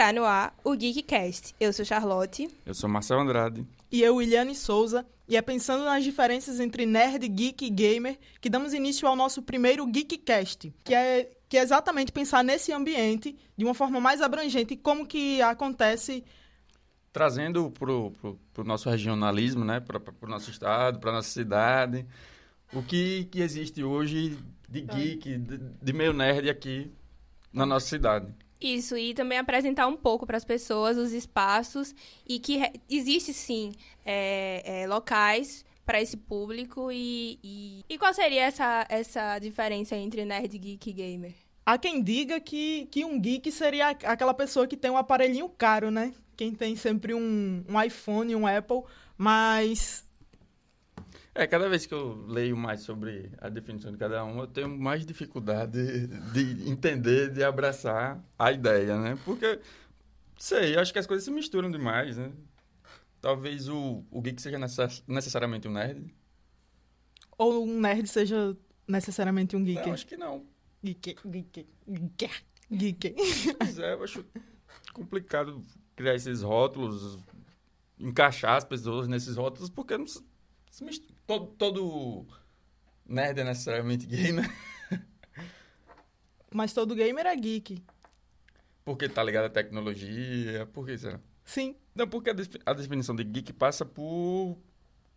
Está no ar o GeekCast. Eu sou Charlotte. Eu sou Marcelo Andrade. E eu, Williane Souza. E é pensando nas diferenças entre nerd, geek e gamer que damos início ao nosso primeiro GeekCast, que é exatamente pensar nesse ambiente de uma forma mais abrangente, como que acontece... Trazendo pro nosso regionalismo, né? Para o nosso estado, para nossa cidade, o que existe hoje de geek, de meio nerd aqui na nossa cidade. Isso, e também apresentar um pouco para as pessoas os espaços e que existe, sim, locais para esse público. E qual seria essa diferença entre nerd, geek e gamer? Há quem diga que um geek seria aquela pessoa que tem um aparelhinho caro, né? Quem tem sempre um iPhone, um Apple, mas... Cada vez que eu leio mais sobre a definição de cada um, eu tenho mais dificuldade de entender, de abraçar a ideia, né? Porque, sei, eu acho que as coisas se misturam demais, né? Talvez o geek seja necessariamente um nerd. Ou um nerd seja necessariamente um geek? Não, acho que não. Geek. Pois é, eu acho complicado criar esses rótulos, encaixar as pessoas nesses rótulos, porque não se mistura. Todo nerd é necessariamente gamer. Mas todo gamer é geek. Porque tá ligado à tecnologia, por que será? Sim. Não, porque a definição de geek passa por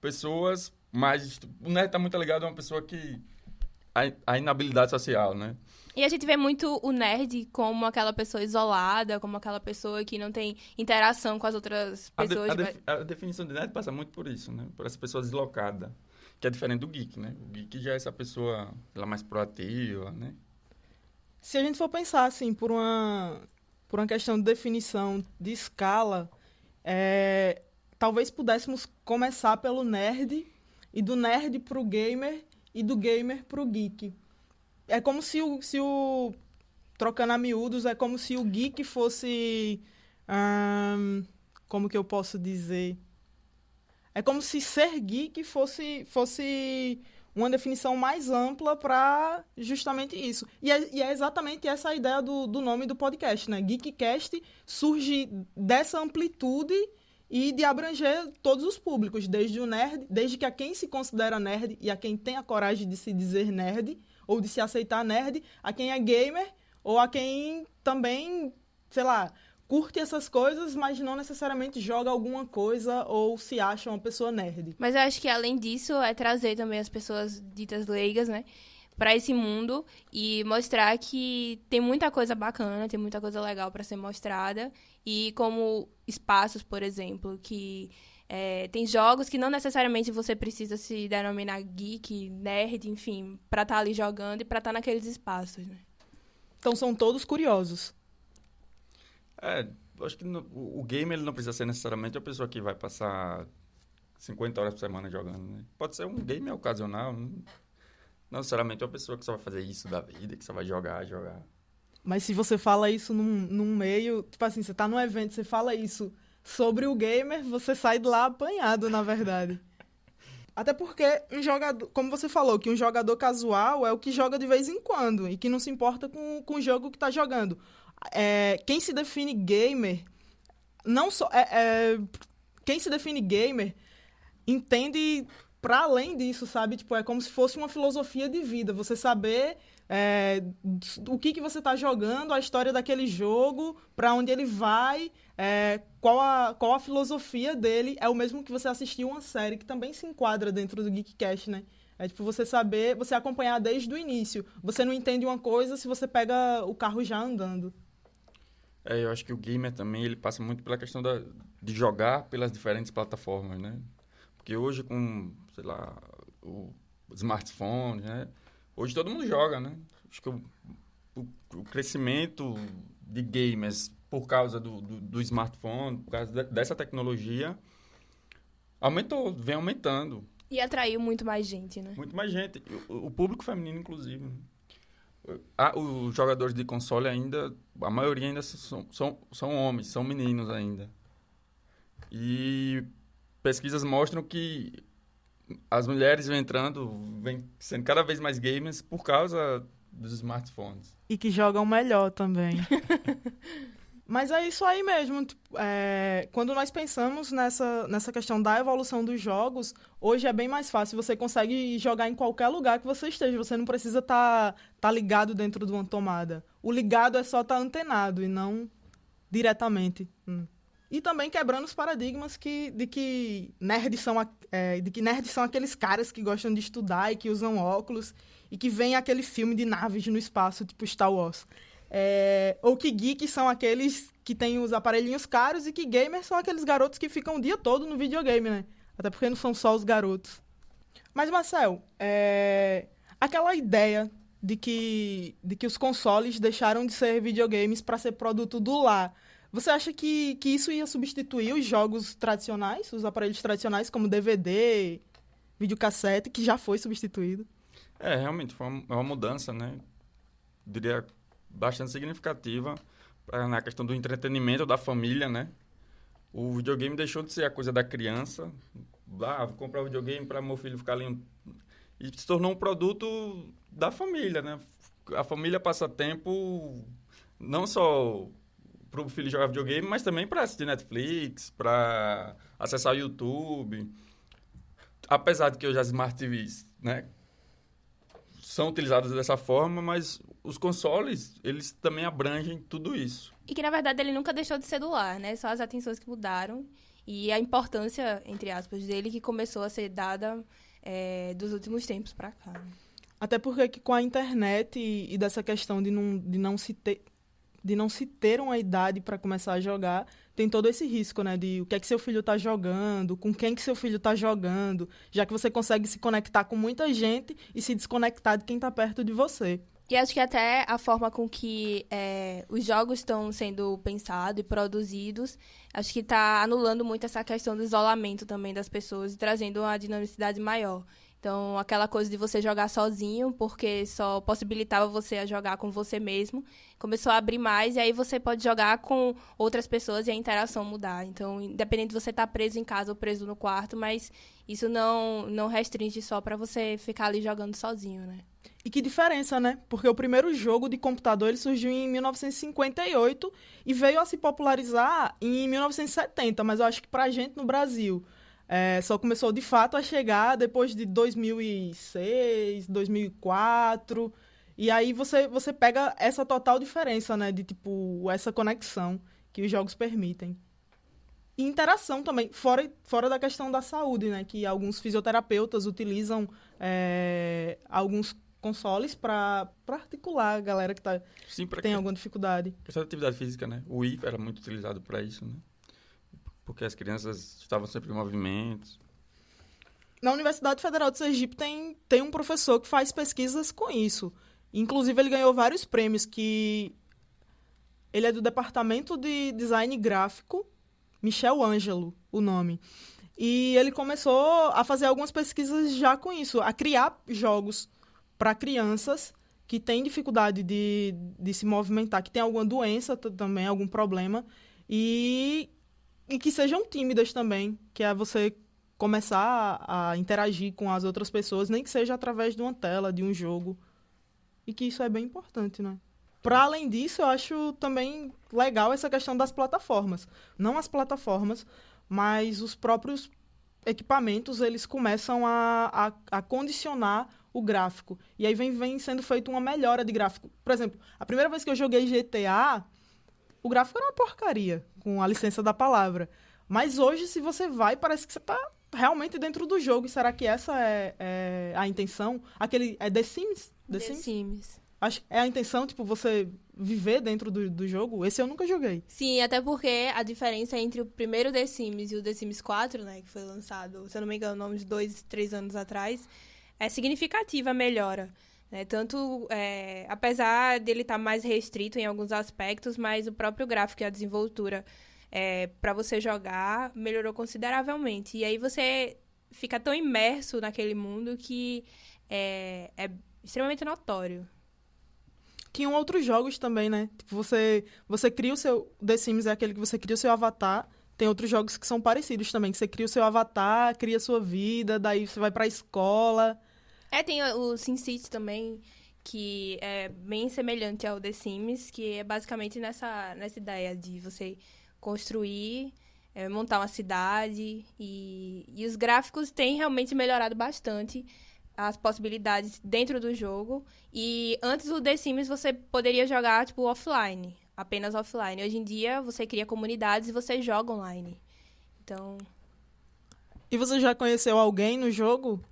pessoas mais... O nerd tá muito ligado a uma pessoa que... A inabilidade social, né? E a gente vê muito o nerd como aquela pessoa isolada, como aquela pessoa que não tem interação com as outras pessoas. A definição de nerd passa muito por isso, né? Por essa pessoa deslocada, que é diferente do geek, né? O geek já é essa pessoa ela mais proativa, né? Se a gente for pensar, assim, por uma questão de definição de escala, talvez pudéssemos começar pelo nerd, e do nerd pro gamer, e do gamer pro geek. É como se trocando a miúdos, é como se o geek fosse... como que eu posso dizer? É como se ser geek fosse uma definição mais ampla para justamente isso. E é exatamente essa a ideia do nome do podcast, né? GeekCast surge dessa amplitude e de abranger todos os públicos, desde o nerd, desde que a quem se considera nerd e a quem tem a coragem de se dizer nerd, ou de se aceitar nerd, a quem é gamer, ou a quem também, sei lá, curte essas coisas, mas não necessariamente joga alguma coisa ou se acha uma pessoa nerd. Mas eu acho que, além disso, é trazer também as pessoas ditas leigas, né, para esse mundo e mostrar que tem muita coisa bacana, tem muita coisa legal para ser mostrada. E como espaços, por exemplo, que... tem jogos que não necessariamente você precisa se denominar geek, nerd, enfim, pra estar ali jogando e pra estar naqueles espaços, né? Então são todos curiosos. Eu acho que o gamer ele não precisa ser necessariamente a pessoa que vai passar 50 horas por semana jogando, né? Pode ser um gamer ocasional, não necessariamente uma pessoa que só vai fazer isso da vida, que só vai jogar. Mas se você fala isso num meio, tipo assim, você tá num evento, você fala isso sobre o gamer, você sai de lá apanhado, na verdade. Até porque um jogador, como você falou, que um jogador casual é o que joga de vez em quando e que não se importa com o jogo que tá jogando. Quem se define gamer, não só... quem se define gamer entende para além disso, sabe? Tipo, é como se fosse uma filosofia de vida. Você saber... o que você está jogando, a história daquele jogo, para onde ele vai, qual a filosofia dele. É o mesmo que você assistir uma série que também se enquadra dentro do GeekCast, né? É tipo você saber, você acompanhar desde o início. Você não entende uma coisa se você pega o carro já andando. Eu acho que o gamer também ele passa muito pela questão de jogar pelas diferentes plataformas, né? Porque hoje com, sei lá, o smartphone, né? Hoje todo mundo joga, né? Acho que o crescimento de gamers por causa do smartphone, por causa dessa tecnologia, vem aumentando. E atraiu muito mais gente, né? Muito mais gente. O público feminino, inclusive. Os jogadores de console ainda, a maioria ainda são homens, são meninos ainda. E pesquisas mostram que as mulheres vêm sendo cada vez mais gamers por causa dos smartphones. E que jogam melhor também. Mas é isso aí mesmo. Tipo, quando nós pensamos nessa questão da evolução dos jogos, hoje é bem mais fácil. Você consegue jogar em qualquer lugar que você esteja. Você não precisa estar ligado dentro de uma tomada. O ligado é só estar antenado e não diretamente. E também quebrando os paradigmas de que nerds são aqueles caras que gostam de estudar e que usam óculos e que veem aquele filme de naves no espaço, tipo Star Wars. Ou que geeks são aqueles que têm os aparelhinhos caros e que gamers são aqueles garotos que ficam o dia todo no videogame, né? Até porque não são só os garotos. Mas, Marcel, aquela ideia de que os consoles deixaram de ser videogames para ser produto do lar, você acha que isso ia substituir os jogos tradicionais, os aparelhos tradicionais como DVD, videocassete, que já foi substituído? Realmente, foi uma mudança, né? Diria bastante significativa na questão do entretenimento da família, né? O videogame deixou de ser a coisa da criança. Vou comprar um videogame para meu filho ficar ali. E se tornou um produto da família, né? A família passa tempo não só para o filho jogar videogame, mas também para assistir Netflix, para acessar o YouTube. Apesar de que hoje as Smart TVs, né, são utilizadas dessa forma, mas os consoles, eles também abrangem tudo isso. E que, na verdade, ele nunca deixou de ser do lar, né? Só as atenções que mudaram e a importância, entre aspas, dele que começou a ser dada dos últimos tempos para cá. Até porque com a internet e dessa questão de não se ter uma idade para começar a jogar, tem todo esse risco, né? De o que é que seu filho está jogando, com quem que seu filho está jogando, já que você consegue se conectar com muita gente e se desconectar de quem está perto de você. E acho que até a forma com que os jogos estão sendo pensados e produzidos, acho que está anulando muito essa questão do isolamento também das pessoas e trazendo uma dinamicidade maior. Então, aquela coisa de você jogar sozinho, porque só possibilitava você a jogar com você mesmo, começou a abrir mais, e aí você pode jogar com outras pessoas e a interação mudar. Então, independente de você estar preso em casa ou preso no quarto, mas isso não restringe só para você ficar ali jogando sozinho, né? E que diferença, né? Porque o primeiro jogo de computador ele surgiu em 1958 e veio a se popularizar em 1970, mas eu acho que pra gente no Brasil só começou de fato a chegar depois de 2006, 2004. E aí você pega essa total diferença, né? De tipo, essa conexão que os jogos permitem. E interação também, fora da questão da saúde, né? Que alguns fisioterapeutas utilizam alguns consoles para articular a galera que tem alguma dificuldade. Questão de atividade física, né? O Wii era muito utilizado para isso, né? Porque as crianças estavam sempre em movimentos. Na Universidade Federal de Sergipe tem um professor que faz pesquisas com isso. Inclusive, ele ganhou vários prêmios, que ele é do Departamento de Design Gráfico, Michel Ângelo, o nome. E ele começou a fazer algumas pesquisas já com isso, a criar jogos para crianças que têm dificuldade de se movimentar, que têm alguma doença também, algum problema, e que sejam tímidas também, que é você começar a interagir com as outras pessoas, nem que seja através de uma tela, de um jogo. E que isso é bem importante, né? Para além disso, eu acho também legal essa questão das plataformas. Não as plataformas, mas os próprios equipamentos, eles começam a condicionar o gráfico. E aí vem sendo feita uma melhora de gráfico. Por exemplo, a primeira vez que eu joguei GTA, o gráfico era uma porcaria, com a licença da palavra. Mas hoje, se você vai, parece que você está realmente dentro do jogo. E será que essa é a intenção? É The Sims? The Sims. Acho que é a intenção, tipo, você viver dentro do jogo? Esse eu nunca joguei. Sim, até porque a diferença entre o primeiro The Sims e o The Sims 4, né, que foi lançado, se eu não me engano, uns 2, 3 anos atrás, é significativa a melhora. Tanto, apesar dele estar mais restrito em alguns aspectos, mas o próprio gráfico e a desenvoltura para você jogar melhorou consideravelmente. E aí você fica tão imerso naquele mundo que é extremamente notório. Tinham outros jogos também, né? Tipo, você cria o seu... The Sims é aquele que você cria o seu avatar. Tem outros jogos que são parecidos também, que você cria o seu avatar, cria a sua vida, daí você vai pra escola. Tem o SimCity também, que é bem semelhante ao The Sims, que é basicamente nessa ideia de você construir, montar uma cidade, e os gráficos têm realmente melhorado bastante as possibilidades dentro do jogo. E antes do The Sims você poderia jogar, tipo, offline, apenas offline. Hoje em dia você cria comunidades e você joga online. Então... E você já conheceu alguém no jogo?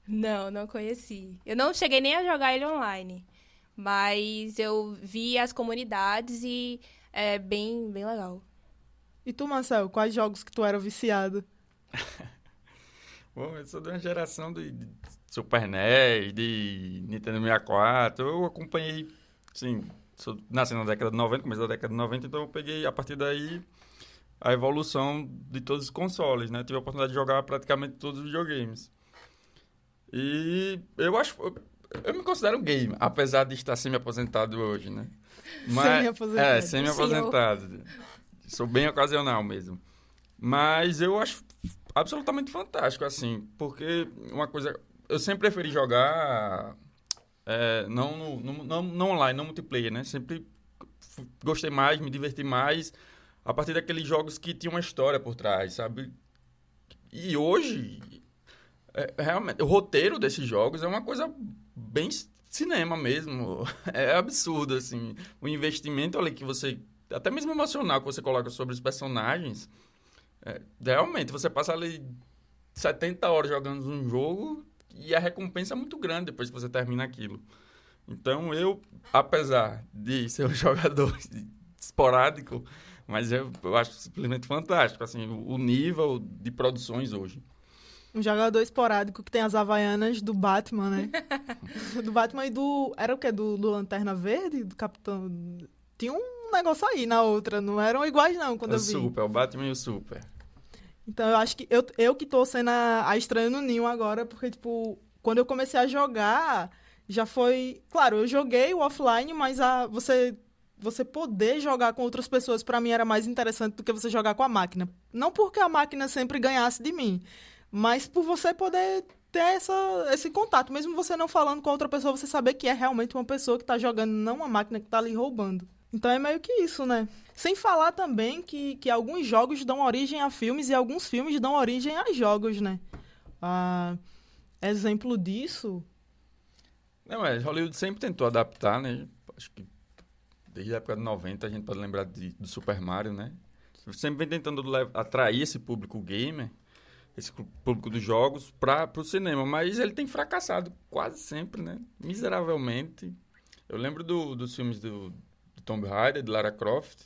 Não conheci. Eu não cheguei nem a jogar ele online, mas eu vi as comunidades e é bem legal. E tu, Marcel, quais jogos que tu era viciado? Bom, eu sou de uma geração de Super NES, de Nintendo 64. Eu acompanhei, sim, nasci na década de 90, começo da década de 90, então eu peguei, a partir daí, a evolução de todos os consoles, né? Tive a oportunidade de jogar praticamente todos os videogames. E eu me considero um gamer, apesar de estar semi-aposentado hoje, né? Semi-aposentado. Semi-aposentado. Sou bem ocasional mesmo. Mas eu acho absolutamente fantástico, assim, porque uma coisa... Eu sempre preferi jogar não online, não multiplayer, né? Sempre gostei mais, me diverti mais a partir daqueles jogos que tinham uma história por trás, sabe? E hoje, realmente, o roteiro desses jogos é uma coisa bem cinema mesmo. É absurdo, assim. O investimento ali que você... Até mesmo emocional que você coloca sobre os personagens. Realmente, você passa ali 70 horas jogando um jogo e a recompensa é muito grande depois que você termina aquilo. Então, eu, apesar de ser um jogador esporádico, mas eu acho simplesmente fantástico, assim, o nível de produções hoje. Um jogador esporádico que tem as havaianas do Batman, né? Do Batman e do... Era o quê? Do Lanterna Verde? Do Capitão... Tinha um negócio aí na outra, não eram iguais não, quando eu vi. O Batman e o Super. Então, eu acho que eu que tô sendo a estranha no ninho agora, porque, tipo, quando eu comecei a jogar, já foi... Claro, eu joguei o offline, mas você poder jogar com outras pessoas, pra mim, era mais interessante do que você jogar com a máquina. Não porque a máquina sempre ganhasse de mim, mas por você poder ter esse contato. Mesmo você não falando com outra pessoa, você saber que é realmente uma pessoa que tá jogando, não uma máquina que tá ali roubando. Então é meio que isso, né? Sem falar também que alguns jogos dão origem a filmes e alguns filmes dão origem a jogos, né? Exemplo disso... Não, Hollywood sempre tentou adaptar, né? Acho que desde a época de 90 a gente pode lembrar do Super Mario, né? Sempre vem tentando atrair esse público gamer, esse público dos jogos, para o cinema. Mas ele tem fracassado quase sempre, né? Miseravelmente. Eu lembro dos filmes do Tomb Raider, de Lara Croft,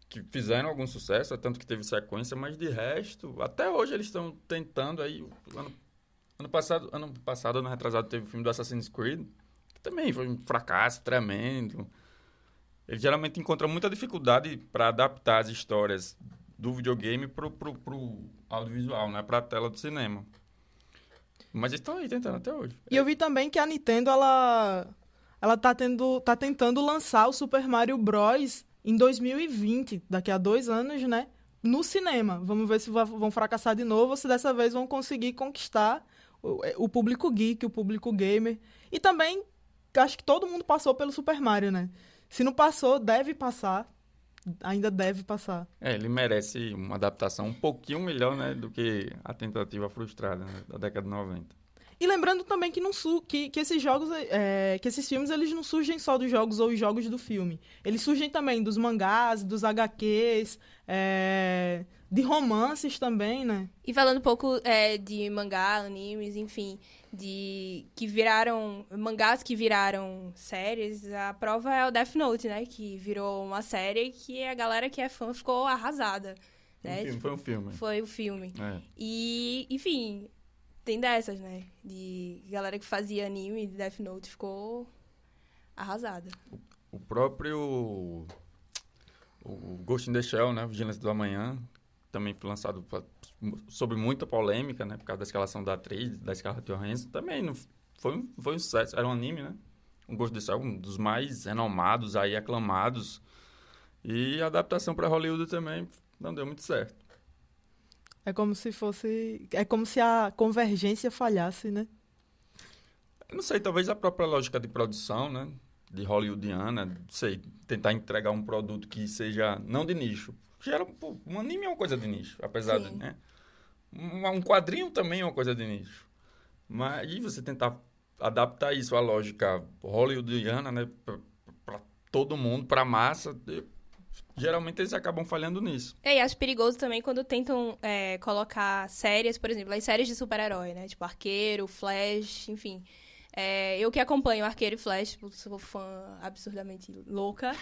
que fizeram algum sucesso, tanto que teve sequência, mas de resto, até hoje eles estão tentando aí. Ano passado, ano retrasado, teve o filme do Assassin's Creed, que também foi um fracasso tremendo. Ele geralmente encontra muita dificuldade para adaptar as histórias do videogame pro audiovisual, né? Para a tela do cinema. Mas eles estão aí tentando até hoje. E eu vi também que a Nintendo, ela tá tentando lançar o Super Mario Bros. Em 2020, daqui a 2 anos, né? No cinema. Vamos ver se vão fracassar de novo ou se dessa vez vão conseguir conquistar o público geek, o público gamer. E também, acho que todo mundo passou pelo Super Mario, né? Se não passou, deve passar. Ainda deve passar. Ele merece uma adaptação um pouquinho melhor, né? Do que a tentativa frustrada, né, da década de 90. E lembrando também que esses jogos, que esses filmes, eles não surgem só dos jogos ou os jogos do filme. Eles surgem também dos mangás, dos HQs, de romances também, né? E falando um pouco de mangá, animes, enfim, mangás que viraram séries, a prova é o Death Note, né? Que virou uma série que a galera que é fã ficou arrasada. Né? Foi um filme. Foi o filme. E, enfim... Tem dessas, né? De galera que fazia anime de Death Note ficou arrasada. O próprio Ghost in the Shell, né? Vigilância do Amanhã, também foi lançado sob muita polêmica, né? Por causa da escalação da atriz, da Scarlett Johansson. Também foi um sucesso. Era um anime, né? O Ghost in the Shell, um dos mais renomados, aí aclamados. E a adaptação para Hollywood também não deu muito certo. É como se a convergência falhasse, né? Eu não sei, talvez a própria lógica de produção, né? De hollywoodiana, não sei, tentar entregar um produto que seja não de nicho. Um anime é uma coisa de nicho, apesar de, né? Um quadrinho também é uma coisa de nicho. Mas e você tentar adaptar isso à lógica hollywoodiana, né? Para todo mundo, para a massa, geralmente eles acabam falhando nisso. E acho perigoso também quando tentam colocar séries, por exemplo, as séries de super-herói, né? Tipo Arqueiro, Flash, enfim. Eu que acompanho Arqueiro e Flash, sou fã absurdamente louca,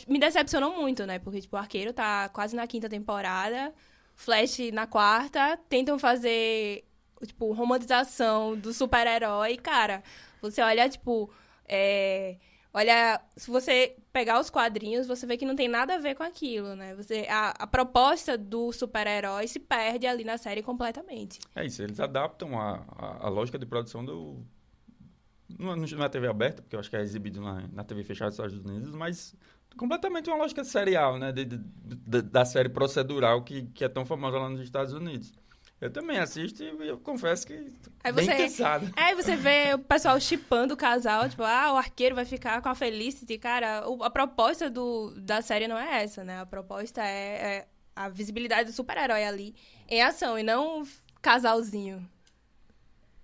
me decepcionou muito, né? Porque, tipo, o Arqueiro tá quase na 5ª temporada, Flash na 4ª, tentam fazer, tipo, romantização do super-herói. Cara, você olha, tipo... Olha, se você pegar os quadrinhos, você vê que não tem nada a ver com aquilo, né? A proposta do super-herói se perde ali na série completamente. É isso, eles adaptam a lógica de produção não é TV aberta, porque eu acho que é exibido na TV fechada dos Estados Unidos, mas completamente uma lógica serial, né? Da série procedural que é tão famosa lá nos Estados Unidos. Eu também assisto e eu confesso que bem cansado. Aí você vê o pessoal shippando o casal, tipo, o Arqueiro vai ficar com a Felicity. Cara, a proposta da série não é essa, né? A proposta é a visibilidade do super-herói ali em ação e não casalzinho.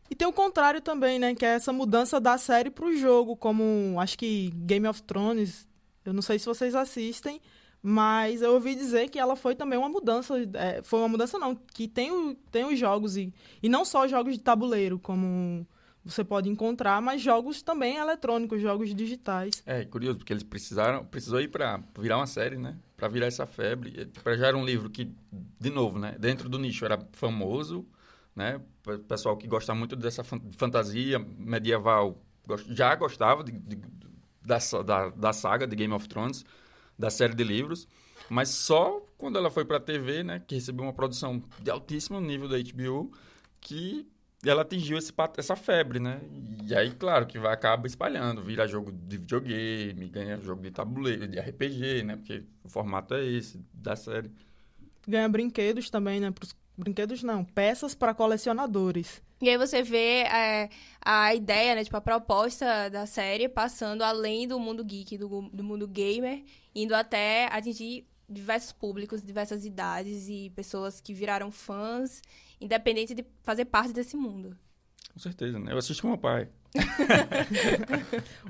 E tem o contrário também, né? Que é essa mudança da série pro jogo, como acho que Game of Thrones, eu não sei se vocês assistem, mas eu ouvi dizer que ela foi também uma mudança. Foi uma mudança não, que tem os jogos, e não só jogos de tabuleiro, como você pode encontrar, mas jogos também eletrônicos, jogos digitais. É curioso, porque eles precisou ir para virar uma série, né? Para virar essa febre. Já era um livro que, de novo, né? Dentro do nicho era famoso, né? O pessoal que gosta muito dessa fantasia medieval já gostava da saga de Game of Thrones, da série de livros, mas só quando ela foi para a TV, né, que recebeu uma produção de altíssimo nível da HBO, que ela atingiu essa febre, né? E aí, claro, que acaba espalhando, vira jogo de videogame, ganha jogo de tabuleiro, de RPG, né? Porque o formato é esse da série. Ganha brinquedos também, né? Brinquedos não, peças para colecionadores. E aí você vê a ideia, né, tipo, a proposta da série passando além do mundo geek, do mundo gamer, indo até atingir diversos públicos, diversas idades e pessoas que viraram fãs, independente de fazer parte desse mundo. Com certeza, né? Eu assisto com meu pai.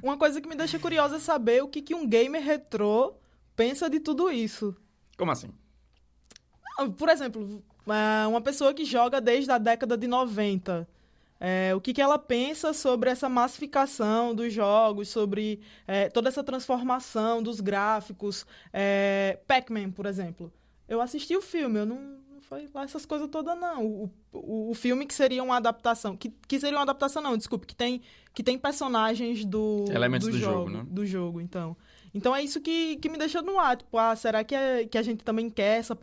Uma coisa que me deixa curiosa é saber o que um gamer retrô pensa de tudo isso. Como assim? Por exemplo, uma pessoa que joga desde a década de 90, o que ela pensa sobre essa massificação dos jogos, sobre toda essa transformação dos gráficos. Pac-Man, por exemplo. Eu assisti o filme, eu não foi lá essas coisas todas, não. O filme que seria uma adaptação, que seria uma adaptação, não, desculpe, que tem personagens elementos do jogo, né? Do jogo, então. Então é isso que me deixa no ar, tipo, será que a gente também quer essa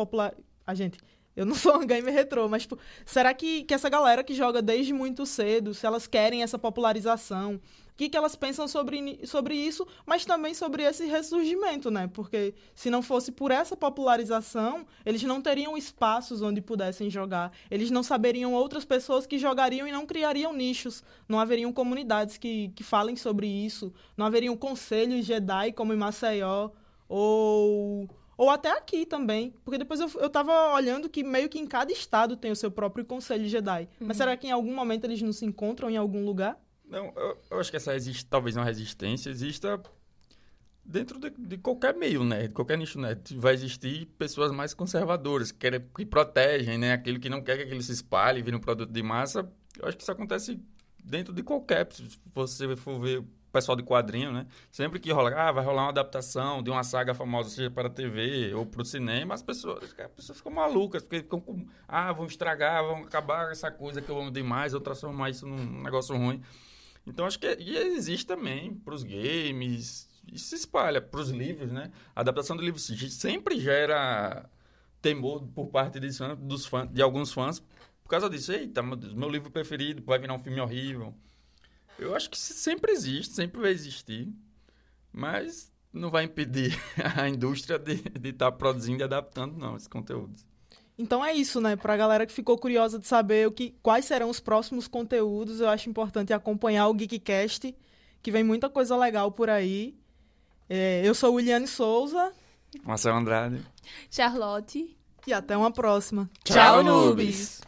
eu não sou um gamer retrô, mas tipo, será que essa galera que joga desde muito cedo, se elas querem essa popularização, o que elas pensam sobre isso, mas também sobre esse ressurgimento, né? Porque se não fosse por essa popularização, eles não teriam espaços onde pudessem jogar, eles não saberiam outras pessoas que jogariam e não criariam nichos, não haveriam comunidades que falem sobre isso, não haveriam conselhos Jedi como em Maceió, ou até aqui também, porque depois eu tava olhando que meio que em cada estado tem o seu próprio conselho Jedi. Uhum. Mas será que em algum momento eles não se encontram em algum lugar? Não, eu acho que talvez uma resistência exista dentro de qualquer meio, né? De qualquer nicho, né? Vai existir pessoas mais conservadoras, que protegem, né? Aquilo que não quer que aquilo se espalhe, vire um produto de massa. Eu acho que isso acontece dentro de qualquer... Se você for ver... pessoal de quadrinho, né? Sempre que vai rolar uma adaptação de uma saga famosa, seja para a TV ou para o cinema, as pessoas ficam malucas, porque ficam vão estragar, vão acabar essa coisa que eu amo demais, eu transformar isso num negócio ruim. Então, acho que existe também para os games, e se espalha para os livros, né? A adaptação do livro sempre gera temor por parte dos fãs, de alguns fãs, por causa disso. Eita, meu livro preferido vai virar um filme horrível. Eu acho que sempre existe, sempre vai existir, mas não vai impedir a indústria de estar produzindo e adaptando, não, esses conteúdos. Então é isso, né? Pra galera que ficou curiosa de saber quais serão os próximos conteúdos, eu acho importante acompanhar o GeekCast, que vem muita coisa legal por aí. Eu sou Williane Souza. Marcelo Andrade. Charlotte. E até uma próxima. Tchau, noobs!